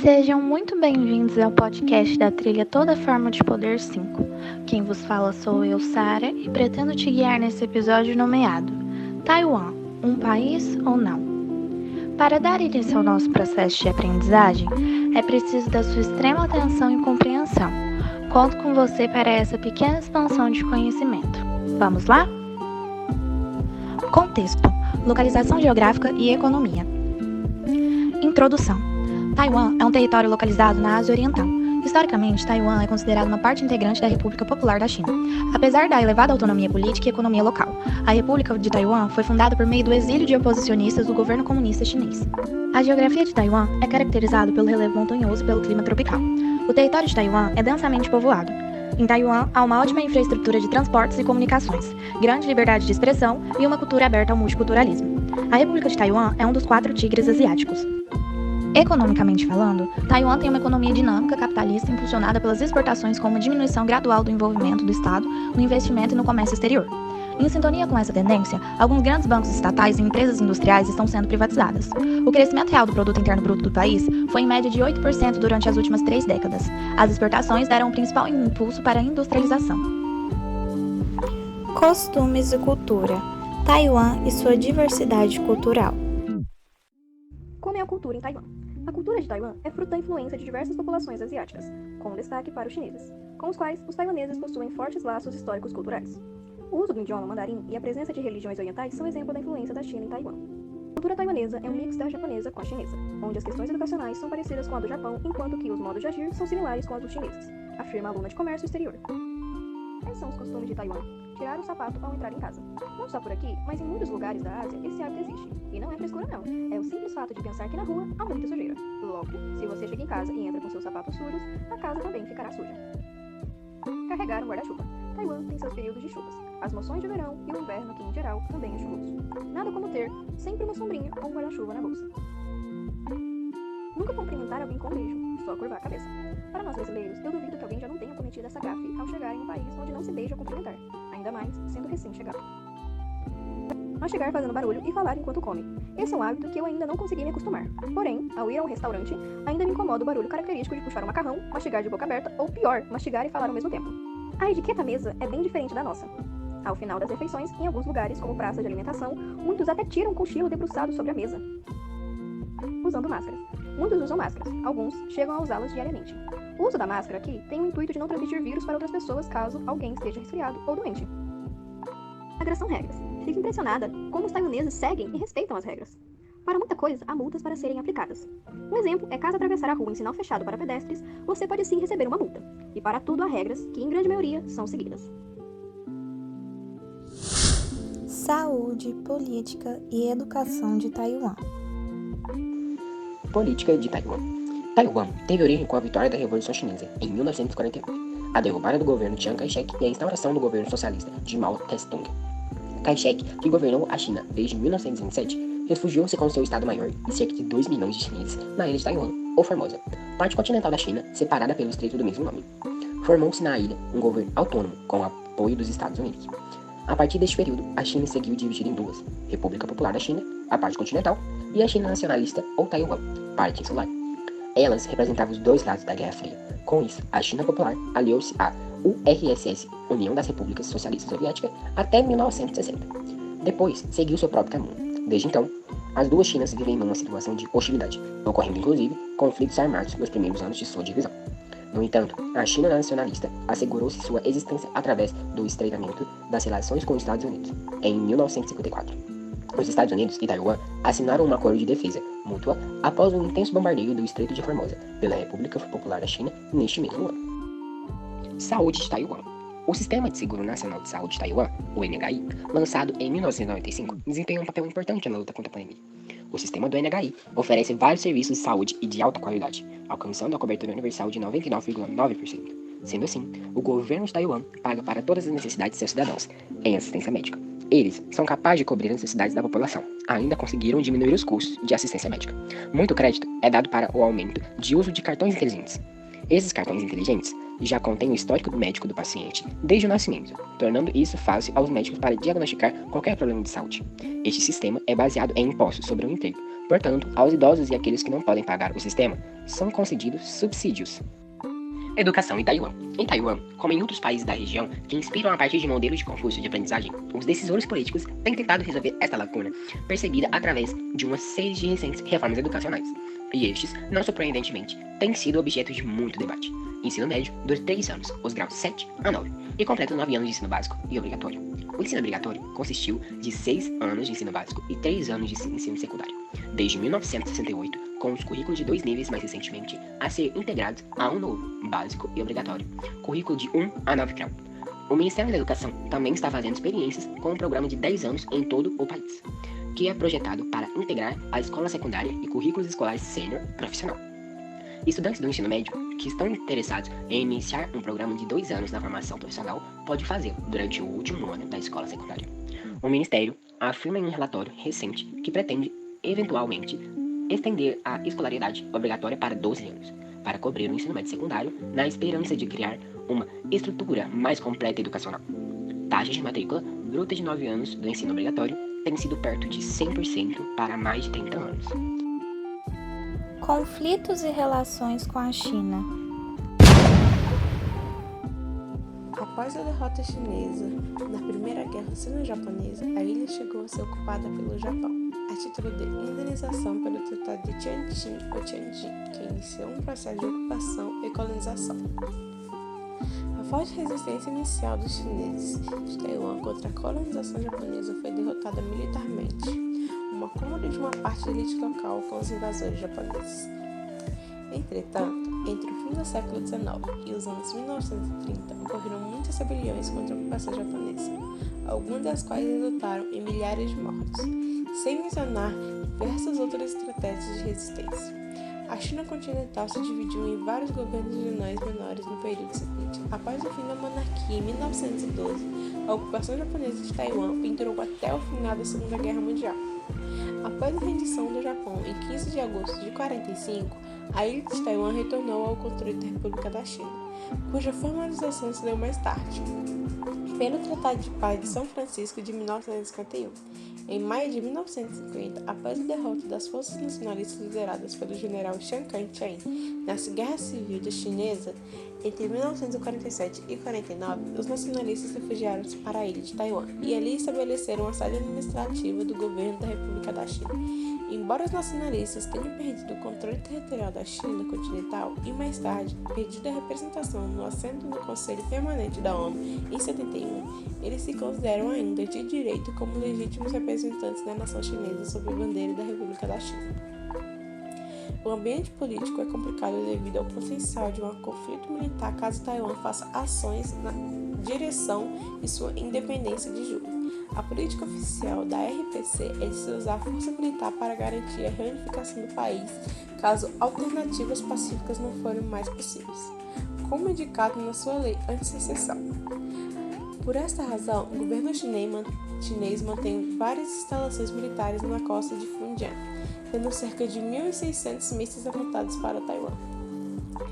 Sejam muito bem-vindos ao podcast da trilha Toda Forma de Poder 5. Quem vos fala sou eu, Sara, e pretendo te guiar nesse episódio nomeado Taiwan, um país ou não? Para dar início ao nosso processo de aprendizagem, é preciso da sua extrema atenção e compreensão. Conto com você para essa pequena expansão de conhecimento. Vamos lá? Contexto: localização geográfica e economia. Introdução. Taiwan é um território localizado na Ásia Oriental. Historicamente, Taiwan é considerado uma parte integrante da República Popular da China. Apesar da elevada autonomia política e economia local, a República de Taiwan foi fundada por meio do exílio de oposicionistas do governo comunista chinês. A geografia de Taiwan é caracterizada pelo relevo montanhoso e pelo clima tropical. O território de Taiwan é densamente povoado. Em Taiwan, há uma ótima infraestrutura de transportes e comunicações, grande liberdade de expressão e uma cultura aberta ao multiculturalismo. A República de Taiwan é um dos 4 tigres asiáticos. Economicamente falando, Taiwan tem uma economia dinâmica capitalista impulsionada pelas exportações com uma diminuição gradual do envolvimento do Estado no investimento e no comércio exterior. Em sintonia com essa tendência, alguns grandes bancos estatais e empresas industriais estão sendo privatizadas. O crescimento real do produto interno bruto do país foi em média de 8% durante as últimas 3 décadas. As exportações deram o principal impulso para a industrialização. Costumes e cultura. Taiwan e sua diversidade cultural. Como é a cultura em Taiwan? A cultura de Taiwan é fruto da influência de diversas populações asiáticas, com destaque para os chineses, com os quais os taiwaneses possuem fortes laços históricos culturais. O uso do idioma mandarim e a presença de religiões orientais são exemplo da influência da China em Taiwan. A cultura taiwanesa é um mix da japonesa com a chinesa, onde as questões educacionais são parecidas com a do Japão, enquanto que os modos de agir são similares com os dos chineses, afirma a aluna de comércio exterior. Quais são os costumes de Taiwan? Tirar o sapato ao entrar em casa. Não só por aqui, mas em muitos lugares da Ásia, esse hábito existe. E não é frescura não, é o simples fato de pensar que na rua há muita sujeira. Logo, se você chega em casa e entra com seus sapatos sujos, a casa também ficará suja. Carregar um guarda-chuva. Taiwan tem seus períodos de chuvas, as moções de verão e o inverno, que em geral também é chuvoso. Nada como ter sempre uma sombrinha ou um guarda-chuva na bolsa. Nunca cumprimentar alguém com um beijo, só curvar a cabeça. Para nós brasileiros, eu duvido que alguém já não tenha cometido essa gafe ao chegar em um país onde não se beija ou cumprimentar, ainda mais sendo recém-chegado. Mastigar fazendo barulho e falar enquanto come. Esse é um hábito que eu ainda não consegui me acostumar. Porém, ao ir a um restaurante, ainda me incomoda o barulho característico de puxar um macarrão, mastigar de boca aberta ou, pior, mastigar e falar ao mesmo tempo. A etiqueta mesa é bem diferente da nossa. Ao final das refeições, em alguns lugares, como praças de alimentação, muitos até tiram um cochilo debruçado sobre a mesa. Usando máscaras. Muitos usam máscaras, alguns chegam a usá-las diariamente. O uso da máscara aqui tem o intuito de não transmitir vírus para outras pessoas caso alguém esteja resfriado ou doente. Agressão regras. Fico impressionada como os taiwaneses seguem e respeitam as regras. Para muita coisa, há multas para serem aplicadas. Um exemplo é caso atravessar a rua em sinal fechado para pedestres, você pode sim receber uma multa. E para tudo há regras, que em grande maioria são seguidas. Saúde, política e educação de Taiwan. Política de Taiwan. Taiwan teve origem com a vitória da Revolução Chinesa, em 1948, a derrubada do governo Chiang Kai-shek e a instauração do governo socialista de Mao Tse-tung. Kai-shek, que governou a China desde 1927, refugiou-se com seu Estado-Maior e cerca de 2 milhões de chineses na ilha de Taiwan, ou Formosa, parte continental da China, separada pelo estreito do mesmo nome. Formou-se na ilha um governo autônomo, com o apoio dos Estados Unidos. A partir deste período, a China seguiu dividida em duas: República Popular da China, a parte continental, e a China nacionalista, ou Taiwan, parte insular. Elas representavam os dois lados da Guerra Fria. Com isso, a China Popular aliou-se à URSS, União das Repúblicas Socialistas Soviéticas, até 1960. Depois, seguiu seu próprio caminho. Desde então, as duas Chinas vivem em uma situação de hostilidade, ocorrendo inclusive conflitos armados nos primeiros anos de sua divisão. No entanto, a China nacionalista assegurou-se sua existência através do estreitamento das relações com os Estados Unidos, em 1954. Os Estados Unidos e Taiwan assinaram um acordo de defesa mútua após um intenso bombardeio do Estreito de Formosa pela República Popular da China neste mesmo ano. Saúde de Taiwan. O Sistema de Seguro Nacional de Saúde de Taiwan, o NHI, lançado em 1995, desempenha um papel importante na luta contra a pandemia. O sistema do NHI oferece vários serviços de saúde e de alta qualidade, alcançando a cobertura universal de 99,9%. Sendo assim, o governo de Taiwan paga para todas as necessidades de seus cidadãos em assistência médica. Eles são capazes de cobrir as necessidades da população, ainda conseguiram diminuir os custos de assistência médica. Muito crédito é dado para o aumento de uso de cartões inteligentes. Esses cartões inteligentes já contêm o histórico médico do paciente desde o nascimento, tornando isso fácil aos médicos para diagnosticar qualquer problema de saúde. Este sistema é baseado em impostos sobre o emprego, Portanto, aos idosos e aqueles que não podem pagar o sistema, são concedidos subsídios. Educação em Taiwan. Em Taiwan, como em outros países da região que inspiram a partir de modelos de Confúcio de aprendizagem, os decisores políticos têm tentado resolver esta lacuna percebida através de uma série de recentes reformas educacionais. E estes, não surpreendentemente, têm sido objeto de muito debate. Ensino médio dura 3 anos, os graus 7 a 9, e completa 9 anos de ensino básico e obrigatório. O ensino obrigatório consistiu de 6 anos de ensino básico e 3 anos de ensino secundário, desde 1968, com os currículos de 2 níveis mais recentemente a ser integrados a um novo, básico e obrigatório, currículo de 1 a 9 grau. O Ministério da Educação também está fazendo experiências com um programa de 10 anos em todo o país, que é projetado para integrar a escola secundária e currículos escolares sênior profissional. Estudantes do ensino médio que estão interessados em iniciar um programa de 2 anos na formação profissional pode fazê-lo durante o último ano da escola secundária. O Ministério afirma em um relatório recente que pretende, eventualmente, estender a escolaridade obrigatória para 12 anos, para cobrir o ensino médio secundário, na esperança de criar uma estrutura mais completa educacional. Taxas de matrícula bruta de 9 anos do ensino obrigatório têm sido perto de 100% para mais de 30 anos. Conflitos e relações com a China. Após a derrota chinesa na Primeira Guerra Sino-Japonesa, a ilha chegou a ser ocupada pelo Japão, a título de indenização pelo Tratado de Tianjin ou Tianjin, que iniciou um processo de ocupação e colonização. A forte resistência inicial dos chineses de Taiwan contra a colonização japonesa foi derrotada militarmente, um acúmulo de uma parte da elite local com os invasores japoneses. Entretanto, entre o fim do século XIX e os anos 1930, ocorreram muitas rebeliões contra a ocupação japonesa, algumas das quais resultaram em milhares de mortos, sem mencionar diversas outras estratégias de resistência. A China continental se dividiu em vários governos regionais menores no período seguinte. Após o fim da monarquia em 1912, a ocupação japonesa de Taiwan pendurou até o final da Segunda Guerra Mundial. Após a rendição do Japão em 15 de agosto de 1945, a ilha de Taiwan retornou ao controle da República da China, cuja formalização se deu mais tarde, pelo Tratado de Paz de São Francisco de 1951. Em maio de 1950, após a derrota das forças nacionalistas lideradas pelo general Chiang Kai-shek na Guerra Civil Chinesa, entre 1947 e 1949, os nacionalistas refugiaram-se para a ilha de Taiwan e ali estabeleceram a sede administrativa do governo da República da China. Embora os nacionalistas tenham perdido o controle territorial da China continental e mais tarde perdido a representação no assento do Conselho Permanente da ONU em 71, eles se consideram ainda de direito como legítimos representantes da nação chinesa sob a bandeira da República da China. O ambiente político é complicado devido ao potencial de um conflito militar caso Taiwan faça ações na direção de sua independência de julho. A política oficial da RPC é de se usar a força militar para garantir a reunificação do país, caso alternativas pacíficas não forem mais possíveis, como indicado na sua lei antissecessão. Por esta razão, o governo chinês mantém várias instalações militares na costa de Fujian, tendo cerca de 1.600 mísseis apontados para Taiwan.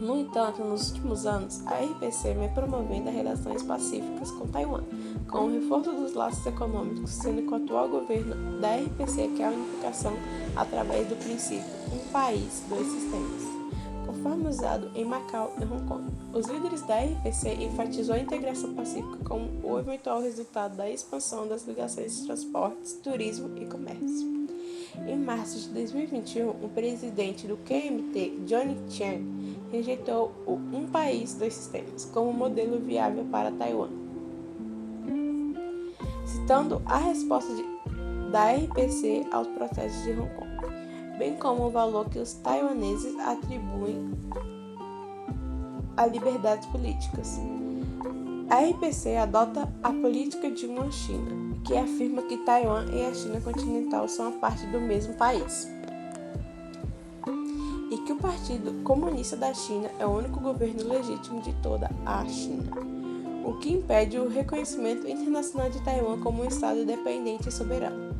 No entanto, nos últimos anos, a RPC vem promovendo relações pacíficas com Taiwan, com o reforço dos laços econômicos, sendo que o atual governo da RPC quer a unificação através do princípio um país, dois sistemas, conforme usado em Macau e Hong Kong. Os líderes da RPC enfatizou a integração pacífica como o eventual resultado da expansão das ligações de transportes, turismo e comércio. Em março de 2021, o presidente do QMT, Johnny Chiang, rejeitou o um país, dois sistemas como modelo viável para Taiwan, citando a resposta da RPC aos protestos de Hong Kong, bem como o valor que os taiwaneses atribuem a liberdades políticas. A RPC adota a política de uma China, que afirma que Taiwan e a China continental são a parte do mesmo país, e que o Partido Comunista da China é o único governo legítimo de toda a China, o que impede o reconhecimento internacional de Taiwan como um Estado independente e soberano.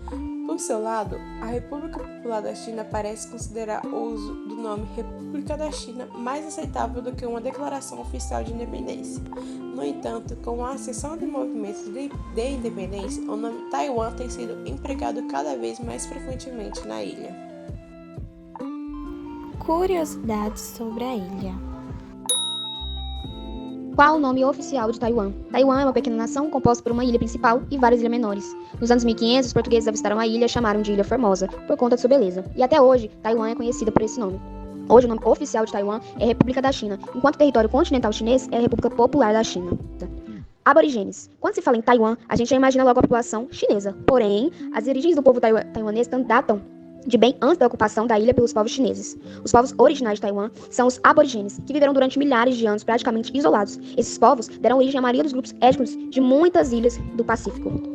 Por seu lado, a República Popular da China parece considerar o uso do nome República da China mais aceitável do que uma declaração oficial de independência. No entanto, com a ascensão de movimentos de independência, o nome Taiwan tem sido empregado cada vez mais frequentemente na ilha. Curiosidades sobre a ilha. Qual o nome oficial de Taiwan? Taiwan é uma pequena nação composta por uma ilha principal e várias ilhas menores. Nos anos 1500, os portugueses avistaram a ilha e chamaram de Ilha Formosa, por conta de sua beleza. E até hoje, Taiwan é conhecida por esse nome. Hoje, o nome oficial de Taiwan é República da China, enquanto o território continental chinês é a República Popular da China. Aborígenes. Quando se fala em Taiwan, a gente já imagina logo a população chinesa. Porém, as origens do povo taiwanês datam de bem antes da ocupação da ilha pelos povos chineses. Os povos originais de Taiwan são os aborígenes, que viveram durante milhares de anos praticamente isolados. Esses povos deram origem à maioria dos grupos étnicos de muitas ilhas do Pacífico.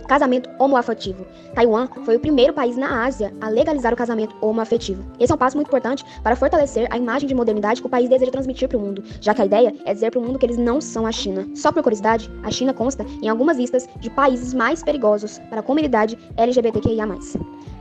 Casamento homoafetivo. Taiwan foi o primeiro país na Ásia a legalizar o casamento homoafetivo. Esse é um passo muito importante para fortalecer a imagem de modernidade que o país deseja transmitir para o mundo, já que a ideia é dizer para o mundo que eles não são a China. Só por curiosidade, a China consta em algumas listas de países mais perigosos para a comunidade LGBTQIA+.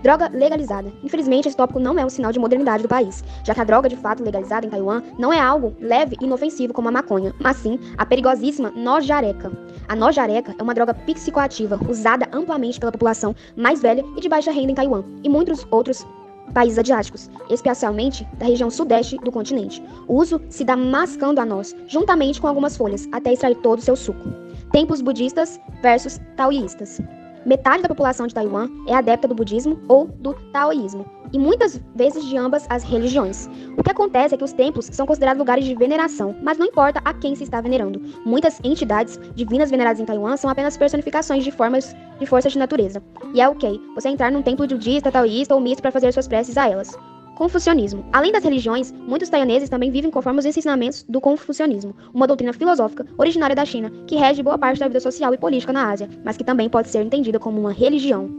Droga legalizada. Infelizmente, esse tópico não é um sinal de modernidade do país, já que a droga de fato legalizada em Taiwan não é algo leve e inofensivo como a maconha, mas sim a perigosíssima nojareca. A nojareca é uma droga psicoativa usada amplamente pela população mais velha e de baixa renda em Taiwan e muitos outros países asiáticos, especialmente da região sudeste do continente. O uso se dá mascando a noz, juntamente com algumas folhas, até extrair todo o seu suco. Templos budistas versus taoístas. Metade da população de Taiwan é adepta do budismo ou do taoísmo, e muitas vezes de ambas as religiões. O que acontece é que os templos são considerados lugares de veneração, mas não importa a quem se está venerando. Muitas entidades divinas veneradas em Taiwan são apenas personificações de forças de natureza. E é ok você entrar num templo budista, taoísta ou misto para fazer suas preces a elas. Confucionismo. Além das religiões, muitos taiwaneses também vivem conforme os ensinamentos do confucionismo, uma doutrina filosófica originária da China que rege boa parte da vida social e política na Ásia, mas que também pode ser entendida como uma religião.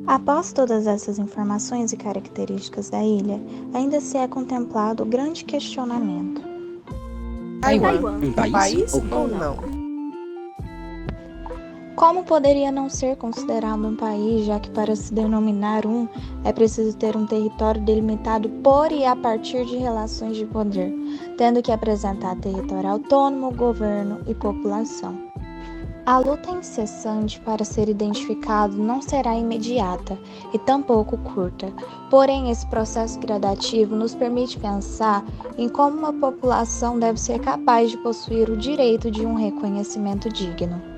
Após todas essas informações e características da ilha, ainda se é contemplado o grande questionamento. Taiwan, um país ou não? Como poderia não ser considerado um país, já que para se denominar um, é preciso ter um território delimitado por e a partir de relações de poder, tendo que apresentar território autônomo, governo e população. A luta incessante para ser identificado não será imediata e tampouco curta, porém esse processo gradativo nos permite pensar em como uma população deve ser capaz de possuir o direito de um reconhecimento digno.